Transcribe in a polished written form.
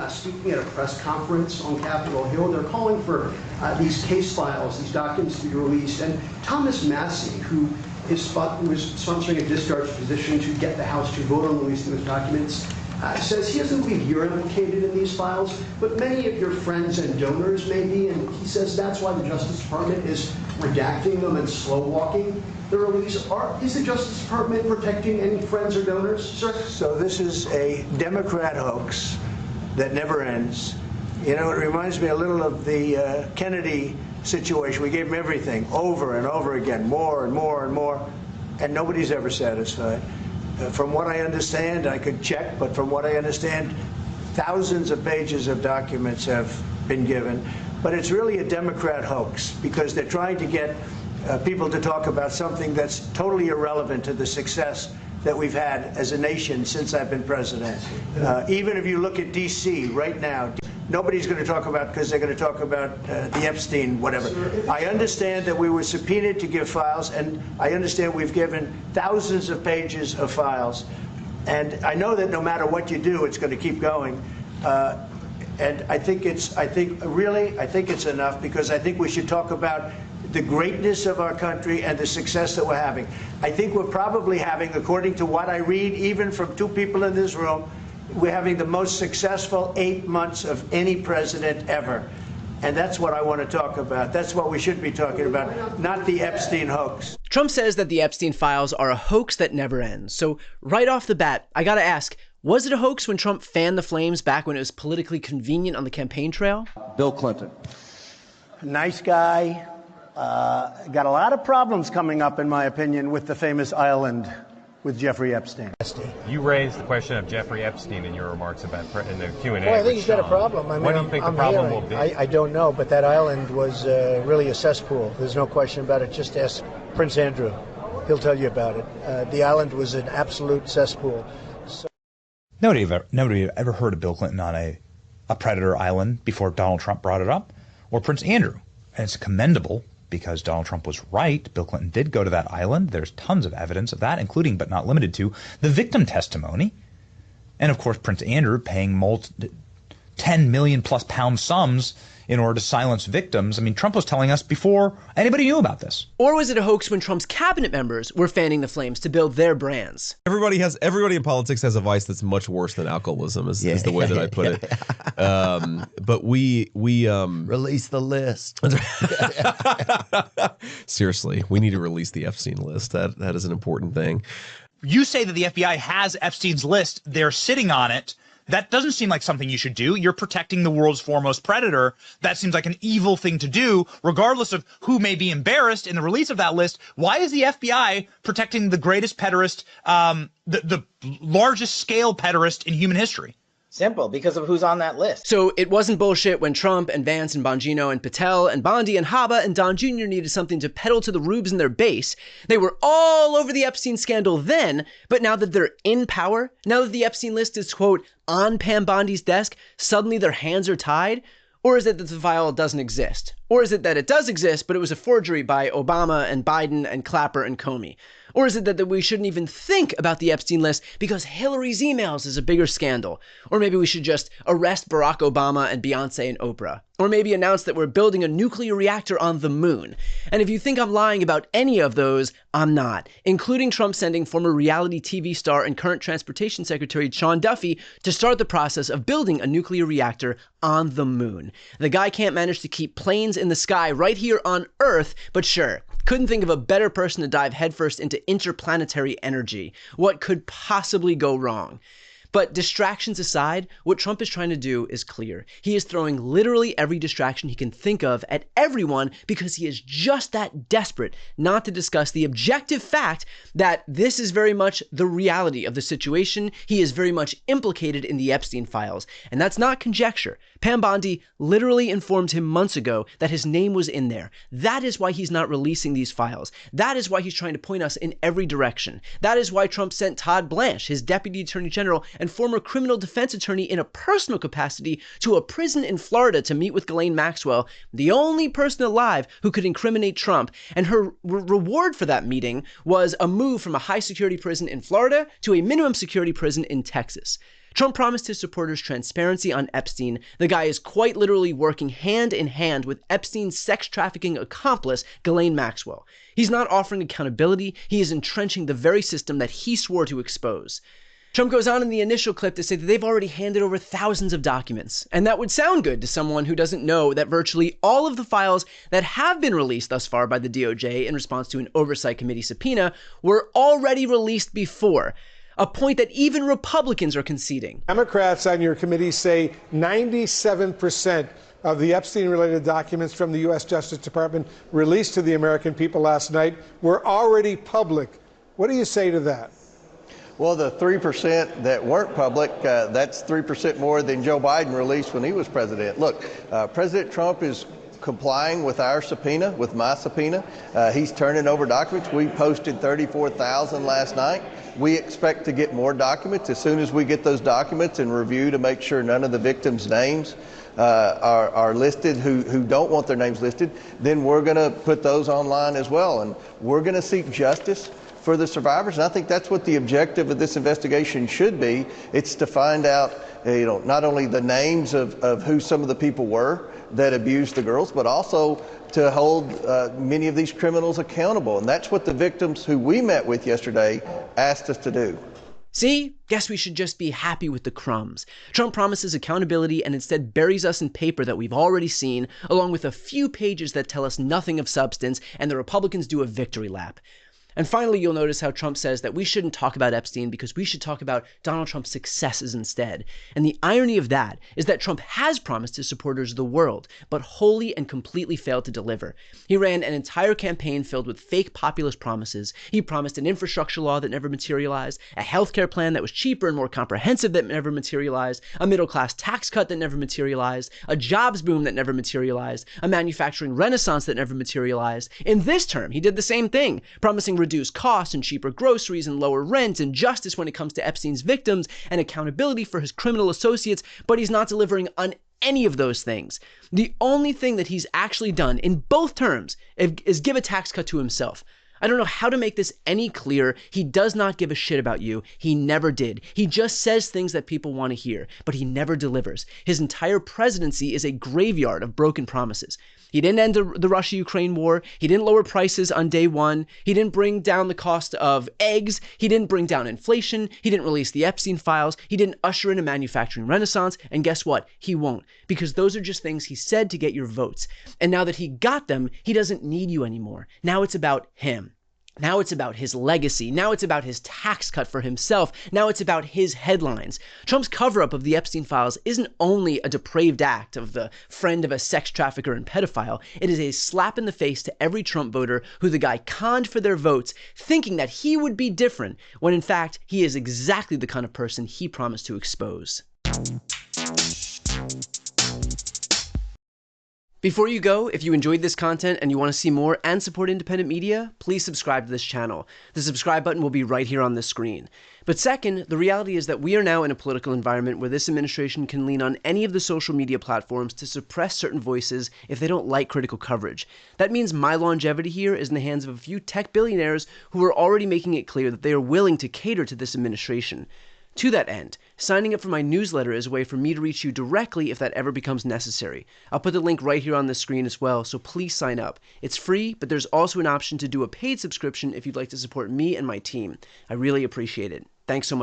Speaking at a press conference on Capitol Hill, they're calling for these case files, these documents to be released. And Thomas Massie, who was sponsoring a discharge position to get the House to vote on releasing those documents, says he doesn't believe you're implicated in these files, but many of your friends and donors may be, and he says that's why the Justice Department is redacting them and slow-walking the release. Is the Justice Department protecting any friends or donors, sir? So this is a Democrat hoax that never ends. You know, it reminds me a little of the Kennedy situation. We gave him everything over and over again, more and more and more, and nobody's ever satisfied. From what I understand, I could check, but from what I understand, thousands of pages of documents have been given. But it's really a Democrat hoax because they're trying to get people to talk about something that's totally irrelevant to the success that we've had as a nation since I've been president. Even if you look at D.C. right now, nobody's going to talk about, because they're going to talk about the Epstein, whatever. I understand that we were subpoenaed to give files, and I understand we've given thousands of pages of files. And I know that no matter what you do, it's going to keep going. And I think it's enough, because I think we should talk about the greatness of our country and the success that we're having. I think we're probably having, according to what I read, even from two people in this room, we're having the most successful 8 months of any president ever. And that's what I want to talk about. That's what we should be talking about, not the Epstein hoax. Trump says that the Epstein files are a hoax that never ends. So right off the bat, I got to ask, was it a hoax when Trump fanned the flames back when it was politically convenient on the campaign trail? Bill Clinton. Nice guy. Got a lot of problems coming up, in my opinion, with the famous island with Jeffrey Epstein. You raised the question of Jeffrey Epstein in your remarks about in the Q&A. Well, I think he's got a problem. I mean, what do you think the problem will be? I don't know, but that island was really a cesspool. There's no question about it. Just ask Prince Andrew. He'll tell you about it. The island was an absolute cesspool. So Nobody ever heard of Bill Clinton on a predator island before Donald Trump brought it up, or Prince Andrew. And it's commendable, because Donald Trump was right. Bill Clinton did go to that island. There's tons of evidence of that, including but not limited to the victim testimony. And of course, Prince Andrew paying 10 million plus pound sums in order to silence victims. I mean, Trump was telling us before anybody knew about this. Or was it a hoax when Trump's cabinet members were fanning the flames to build their brands? Everybody in politics has a vice that's much worse than alcoholism, is the way that I put it. But we release the list. Seriously, we need to release the Epstein list. That is an important thing. You say that the FBI has Epstein's list. They're sitting on it. That doesn't seem like something you should do. You're protecting the world's foremost predator. That seems like an evil thing to do, regardless of who may be embarrassed in the release of that list. Why is the FBI protecting the greatest pederast, the largest scale pederast in human history? Simple, because of who's on that list. So it wasn't bullshit when Trump and Vance and Bongino and Patel and Bondi and Haba and Don Jr. needed something to peddle to the rubes in their base. They were all over the Epstein scandal then, but now that they're in power, now that the Epstein list is, quote, on Pam Bondi's desk, suddenly their hands are tied? Or is it that the file doesn't exist? Or is it that it does exist, but it was a forgery by Obama and Biden and Clapper and Comey? Or is it that we shouldn't even think about the Epstein list because Hillary's emails is a bigger scandal? Or maybe we should just arrest Barack Obama and Beyonce and Oprah? Or maybe announce that we're building a nuclear reactor on the moon? And if you think I'm lying about any of those, I'm not, including Trump sending former reality TV star and current transportation secretary Sean Duffy to start the process of building a nuclear reactor on the moon. The guy can't manage to keep planes in the sky right here on Earth, but sure, couldn't think of a better person to dive headfirst into interplanetary energy. What could possibly go wrong? But distractions aside, what Trump is trying to do is clear. He is throwing literally every distraction he can think of at everyone because he is just that desperate not to discuss the objective fact that this is very much the reality of the situation. He is very much implicated in the Epstein files. And that's not conjecture. Pam Bondi literally informed him months ago that his name was in there. That is why he's not releasing these files. That is why he's trying to point us in every direction. That is why Trump sent Todd Blanche, his deputy attorney general and former criminal defense attorney in a personal capacity, to a prison in Florida to meet with Ghislaine Maxwell, the only person alive who could incriminate Trump. And her reward for that meeting was a move from a high security prison in Florida to a minimum security prison in Texas. Trump promised his supporters transparency on Epstein. The guy is quite literally working hand in hand with Epstein's sex trafficking accomplice, Ghislaine Maxwell. He's not offering accountability, he is entrenching the very system that he swore to expose. Trump goes on in the initial clip to say that they've already handed over thousands of documents. And that would sound good to someone who doesn't know that virtually all of the files that have been released thus far by the DOJ in response to an oversight committee subpoena were already released before. A point that even Republicans are conceding. Democrats on your committee say 97% of the Epstein-related documents from the U.S. Justice Department released to the American people last night were already public. What do you say to that? Well, the 3% that weren't public, that's 3% more than Joe Biden released when he was president. Look, President Trump is complying with our subpoena, with my subpoena. He's turning over documents. We posted 34,000 last night. We expect to get more documents as soon as we get those documents and review to make sure none of the victims' names are listed who don't want their names listed. Then we're going to put those online as well. And we're going to seek justice for the survivors. And I think that's what the objective of this investigation should be. It's to find out, not only the names of who some of the people were that abused the girls, but also to hold many of these criminals accountable. And that's what the victims who we met with yesterday asked us to do. See? Guess we should just be happy with the crumbs. Trump promises accountability and instead buries us in paper that we've already seen, along with a few pages that tell us nothing of substance, and the Republicans do a victory lap. And finally, you'll notice how Trump says that we shouldn't talk about Epstein because we should talk about Donald Trump's successes instead. And the irony of that is that Trump has promised his supporters the world, but wholly and completely failed to deliver. He ran an entire campaign filled with fake populist promises. He promised an infrastructure law that never materialized, a healthcare plan that was cheaper and more comprehensive that never materialized, a middle-class tax cut that never materialized, a jobs boom that never materialized, a manufacturing renaissance that never materialized. In this term, he did the same thing, promising reduced costs and cheaper groceries and lower rent and justice when it comes to Epstein's victims and accountability for his criminal associates, but he's not delivering on any of those things. The only thing that he's actually done in both terms is give a tax cut to himself. I don't know how to make this any clearer. He does not give a shit about you. He never did. He just says things that people want to hear, but he never delivers. His entire presidency is a graveyard of broken promises. He didn't end the Russia-Ukraine war. He didn't lower prices on day one. He didn't bring down the cost of eggs. He didn't bring down inflation. He didn't release the Epstein files. He didn't usher in a manufacturing renaissance. And guess what? He won't, because those are just things he said to get your votes. And now that he got them, he doesn't need you anymore. Now it's about him. Now it's about his legacy. Now it's about his tax cut for himself. Now it's about his headlines. Trump's cover-up of the Epstein files isn't only a depraved act of the friend of a sex trafficker and pedophile. It is a slap in the face to every Trump voter who the guy conned for their votes, thinking that he would be different, when in fact, he is exactly the kind of person he promised to expose. Before you go, if you enjoyed this content and you want to see more and support independent media, please subscribe to this channel. The subscribe button will be right here on the screen. But second, the reality is that we are now in a political environment where this administration can lean on any of the social media platforms to suppress certain voices if they don't like critical coverage. That means my longevity here is in the hands of a few tech billionaires who are already making it clear that they are willing to cater to this administration. To that end, signing up for my newsletter is a way for me to reach you directly if that ever becomes necessary. I'll put the link right here on the screen as well, so please sign up. It's free, but there's also an option to do a paid subscription if you'd like to support me and my team. I really appreciate it. Thanks so much.